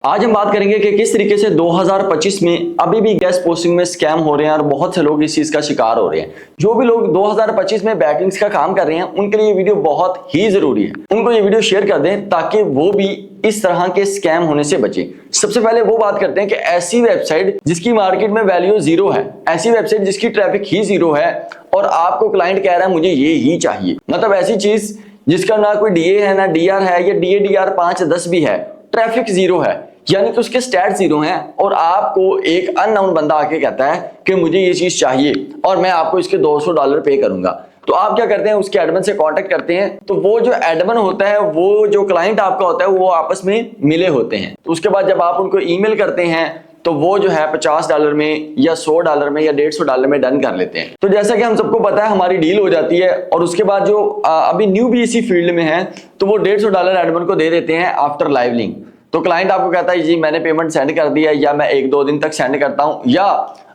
आज हम बात करेंगे कि किस तरीके से 2025 में अभी भी गेस्ट पोस्टिंग में स्कैम हो रहे हैं और बहुत से लोग इस चीज का शिकार हो रहे हैं। जो भी लोग 2025 में बैकलिंक्स का काम कर रहे हैं उनके लिए ये वीडियो बहुत ही जरूरी है। उनको ये वीडियो शेयर कर दें ताकि वो भी इस तरह के स्कैम होने से बचे। सबसे पहले वो बात करते हैं कि ऐसी वेबसाइट जिसकी मार्केट में वैल्यू जीरो है, ऐसी वेबसाइट जिसकी ट्रैफिक ही जीरो है और आपको क्लाइंट कह रहा है मुझे ये ही चाहिए, मतलब ऐसी चीज जिसका ना कोई डीए है ना डीआर है या डीआर 5-10 भी है, ट्रैफिक जीरो है, यानी कि उसके स्टैट जीरो हैं और आपको एक अननोन बंदा आके कहता है कि मुझे ये चीज चाहिए और मैं आपको इसके $200 पे करूंगा। तो आप क्या करते हैं, उसके एडमिन से कांटेक्ट करते हैं। तो वो जो एडमिन होता है, वो जो क्लाइंट आपका होता है, वो आपस में मिले होते हैं। तो उसके बाद जब आप उनको ईमेल करते हैं तो वो जो है $50 में या $100 में या $150 में डन कर लेते हैं। तो जैसा कि हम सबको पता है हमारी डील हो जाती है और उसके बाद जो अभी न्यू भी इसी फील्ड में है तो वो $150 एडमिन को दे देते हैं आफ्टर लाइव लिंक। तो क्लाइंट आपको कहता है जी मैंने पेमेंट सेंड कर दिया या मैं 1-2 दिन तक सेंड करता हूं, या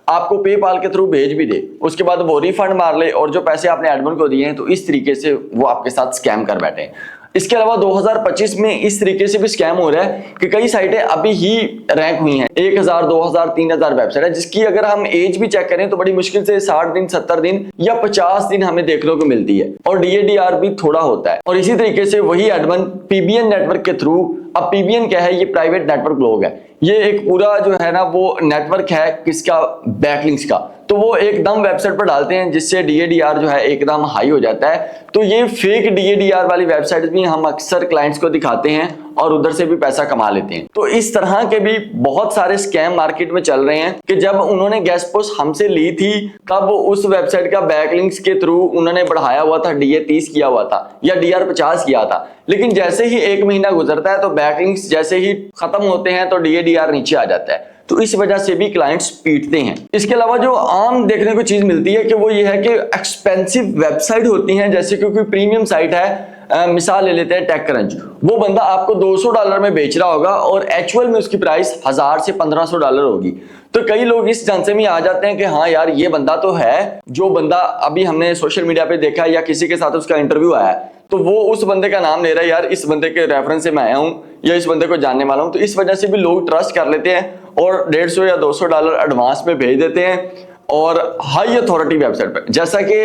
आपको पेपाल के थ्रू भेज भी दे, उसके बाद वो रिफंड मार ले और जो पैसे आपने एडमिन को दिए हैं तो इस तरीके से वो आपके साथ स्कैम कर बैठे हैं। इसके अलावा 2025 में इस तरीके से भी स्कैम हो रहा है कि कई साइटें अभी ही रैंक हुई हैं, 1000, 2000, 3000 वेबसाइट है जिसकी अगर हम एज भी चेक करें तो बड़ी मुश्किल से 60 दिन, 70 दिन या 50 दिन हमें देखने को मिलती है और डीएडीआर भी थोड़ा होता है। और इसी तरीके से वही एडमिन पीबीएन नेटवर्क के थ्रू, अब पीबीएन क्या है, ये प्राइवेट नेटवर्क ब्लॉग है, ये एक पूरा जो है ना वो नेटवर्क है किसका, बैकलिंक्स का। तो वो एकदम वेबसाइट पर डालते हैं जिससे डीएडीआर जो है एकदम हाई हो जाता है। तो ये फेक डीएडीआर वाली वेबसाइट भी हम अक्सर क्लाइंट्स को दिखाते हैं और उधर से भी पैसा कमा लेते हैं। तो इस तरह के भी बहुत सारे स्कैम मार्केट में चल रहे हैं कि जब उन्होंने गेस्ट पोस्ट हमसे ली थी तब उस वेबसाइट का बैकलिंक्स के थ्रू उन्होंने बढ़ाया हुआ था, डीए 30 किया हुआ था या डीआर 50 किया था, लेकिन जैसे ही 1 महीना गुजरता है तो बैकलिंक्स जैसे ही खत्म होते हैं तो डीएडीआर नीचे आ जाता है। तो इस वजह से भी क्लाइंट्स पीटते हैं। इसके अलावा जो आम देखने को चीज मिलती है कि वो ये है कि एक्सपेंसिव वेबसाइट होती हैं, जैसे कि कोई प्रीमियम साइट है, मिसाल ले लेते हैं टेकक्रंच, वो बंदा आपको $200 में बेच रहा होगा और एक्चुअल में उसकी प्राइस 1000 से $1500 होगी। तो कई लोग इस झांसे में आ जाते हैं कि हाँ यार ये बंदा तो है, जो बंदा अभी हमने सोशल मीडिया पे देखा या किसी के साथ उसका इंटरव्यू आया तो वो उस बंदे का नाम ले रहा है, यार इस बंदे के रेफरेंस से मैं आया हूं या इस बंदे को जानने वाला हूं। तो इस वजह से भी लोग ट्रस्ट कर लेते हैं और $150 या $200 एडवांस में भेज देते हैं। और हाई अथॉरिटी वेबसाइट पर जैसा कि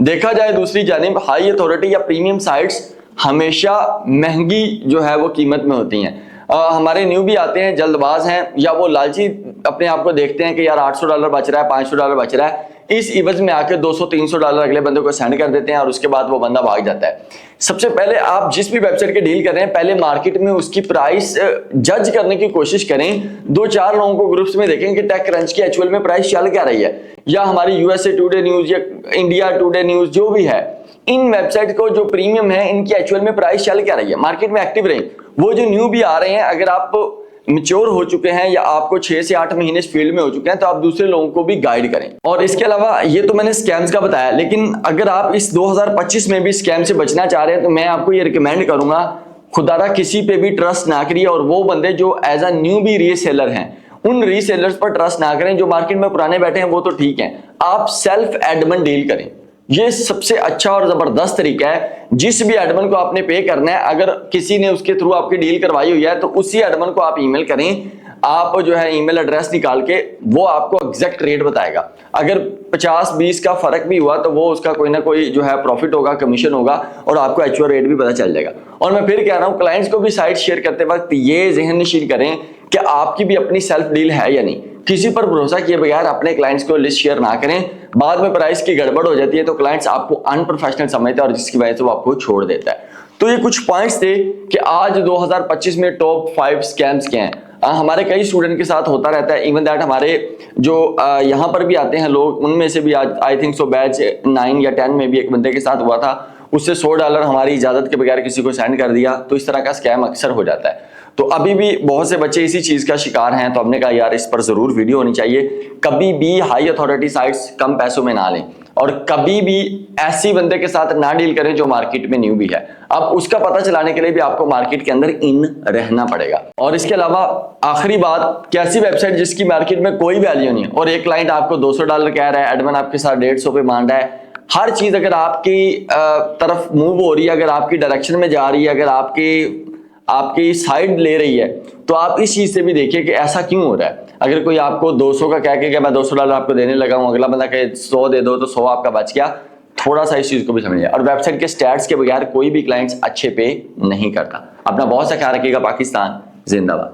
देखा जाए दूसरी जानिब हाई अथॉरिटी या प्रीमियम साइट्स हमेशा महंगी जो है वो कीमत में होती हैं। हमारे न्यू भी आते हैं, जल्दबाज हैं या वो लालची अपने आप को देखते हैं कि यार $800 बच रहा है, $500 बच रहा है, इस इवज में आके $200-300 अगले बंदे को सेंड कर देते हैं और उसके बाद वो बंदा भाग जाता है। सबसे पहले आप जिस भी वेबसाइट के डील कर रहे हैं पहले मार्केट में उसकी प्राइस जज करने की कोशिश करें। 2-4 लोगों को ग्रुप्स में देखें कि टेकक्रंच की एक्चुअल में प्राइस चल क्या रही है, या हमारी यूएसए टुडे न्यूज या इंडिया टुडे न्यूज जो भी है, इन वेबसाइट को जो प्रीमियम है इनकी एक्चुअल में प्राइस चल क्या रही है, मार्केट में एक्टिव रहें। वो जो न्यू भी आ रहे हैं, अगर आप मैच्योर हो चुके हैं या आपको 6 से 8 महीने इस फील्ड में हो चुके हैं तो आप दूसरे लोगों को भी गाइड करें। और इसके अलावा ये तो मैंने स्कैम्स का बताया, लेकिन अगर आप इस 2025 में भी स्कैम से बचना चाह रहे हैं तो मैं आपको ये रिकमेंड करूंगा, खुदारा किसी पे भी ट्रस्ट ना करिए। और वो बंदे जो एज अ न्यू भी रीसेलर हैं उन रीसेलर्स पर ट्रस्ट ना करें। जो मार्केट में पुराने बैठे हैं वो तो ठीक है, आप सेल्फ एडमिन डील करें, ये सबसे अच्छा और जबरदस्त तरीका है। जिस भी एडमिन को आपने पे करना है, अगर किसी ने उसके थ्रू आपकी डील करवाई हुई है तो उसी एडमिन को आप ईमेल करें। आप जो है ईमेल एड्रेस निकाल के वो आपको एग्जैक्ट रेट बताएगा। अगर 50-20 का फर्क भी हुआ तो वो उसका कोई ना कोई जो है प्रॉफिट होगा, कमीशन होगा और आपको एक्चुअल रेट भी पता चल जाएगा। और मैं फिर कह रहा हूँ क्लाइंट्स को भी साइट शेयर करते वक्त ये ज़हन नशीन करें कि आपकी भी अपनी सेल्फ डील है या नहीं। किसी पर भरोसा किए बगैर अपने क्लाइंट्स को लिस्ट शेयर ना करें, बाद में प्राइस की गड़बड़ हो जाती है तो क्लाइंट्स आपको अनप्रोफेशनल समझते हैं और जिसकी वजह से वो आपको छोड़ देता है। तो ये कुछ पॉइंट्स थे कि आज 2025 में टॉप 5 स्कैम्स क्या हैं। हमारे कई स्टूडेंट के साथ होता रहता है, इवन दैट हमारे जो यहाँ पर भी आते हैं लोग, उनमें से भी आज आई थिंक सो बैच 9 या 10 में भी एक बंदे के साथ हुआ था, उससे $100 हमारी इजाजत के बगैर किसी को सेंड कर दिया। तो इस तरह का स्कैम अक्सर हो जाता है। तो अभी भी बहुत से बच्चे इसी चीज का शिकार हैं, तो हमने कहा यार इस पर जरूर वीडियो होनी चाहिए। कभी भी हाई अथॉरिटी साइट्स कम पैसों में ना लें और कभी भी ऐसी बंदे के साथ ना डील करें जो मार्केट में न्यू भी है। अब उसका पता चलाने के लिए भी आपको मार्केट के अंदर इन रहना पड़ेगा। और इसके अलावा आखिरी बात, कैसी वेबसाइट जिसकी मार्केट में कोई वैल्यू नहीं है और एक क्लाइंट आपको $200 कह रहा है, एडमिन आपके साथ 150 पे मांग रहा है। हर चीज अगर आपकी तरफ मूव हो रही है, अगर आपकी डायरेक्शन में जा रही है, अगर आपकी आपकी साइड ले रही है, तो आप इस चीज से भी देखिए कि ऐसा क्यों हो रहा है। अगर कोई आपको 200 का कह के मैं $200 आपको देने लगा हूं, अगला बंदा कहे 100 दे दो, तो 100 आपका बच गया। थोड़ा सा इस चीज को भी समझिए। और वेबसाइट के स्टैट्स के बगैर कोई भी क्लाइंट्स अच्छे पे नहीं करता। अपना बहुत सा ख्याल रखिएगा। पाकिस्तान जिंदाबाद।